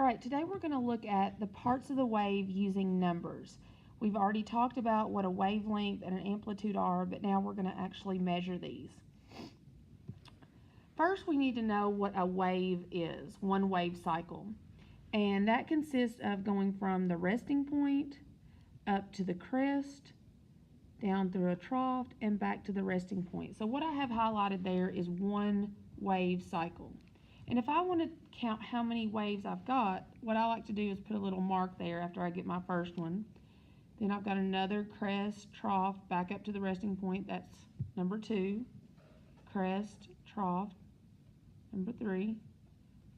All right, today we're going to look at the parts of the wave using numbers. We've already talked about what a wavelength and an amplitude are, but now we're going to actually measure these. First, we need to know what a wave is, one wave cycle. And that consists of going from the resting point up to the crest, down through a trough, and back to the resting point. So what I have highlighted there is one wave cycle. And if I want to count how many waves I've got, what I like to do is put a little mark there after I get my first one. Then I've got another crest, trough, back up to the resting point. That's number 2. Crest, trough, number 3.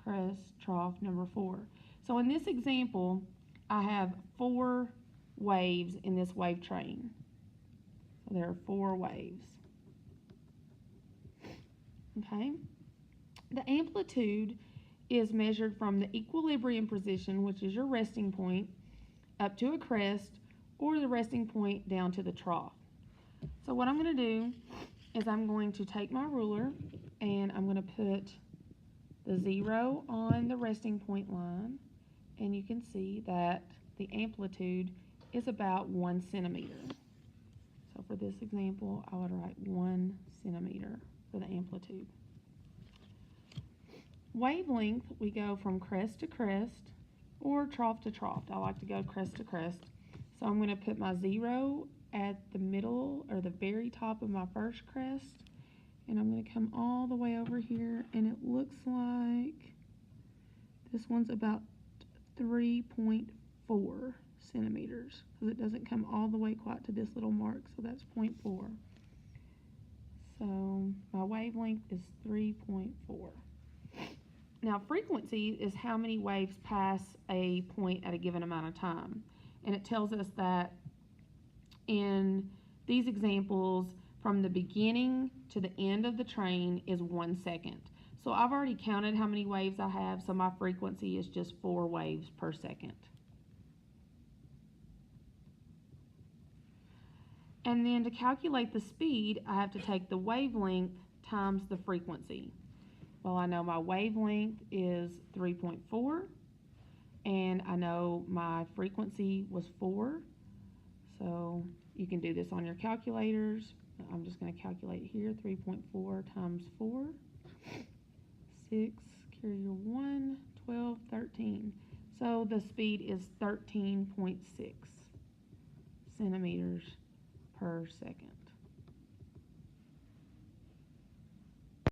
Crest, trough, number 4. So in this example, I have 4 waves in this wave train. So there are 4 waves. Okay? The amplitude is measured from the equilibrium position, which is your resting point, up to a crest, or the resting point down to the trough. So what I'm going to do is I'm going to take my ruler and I'm going to put the 0 on the resting point line, and you can see that the amplitude is about 1 centimeter. So for this example, I would write 1 centimeter for the amplitude. Wavelength, we go from crest to crest or trough to trough. I like to go crest to crest. So I'm going to put my 0 at the middle or the very top of my first crest, and I'm going to come all the way over here, and it looks like this one's about 3.4 centimeters because it doesn't come all the way quite to this little mark, so that's 0.4. So my wavelength is 3.4. Now, frequency is how many waves pass a point at a given amount of time. And it tells us that in these examples, from the beginning to the end of the train is 1 second. So I've already counted how many waves I have, so my frequency is just 4 waves per second. And then to calculate the speed, I have to take the wavelength times the frequency. Well, I know my wavelength is 3.4, and I know my frequency was 4. So you can do this on your calculators. I'm just going to calculate here, 3.4 times 4, 6, carry your 1, 12, 13. So the speed is 13.6 centimeters per second.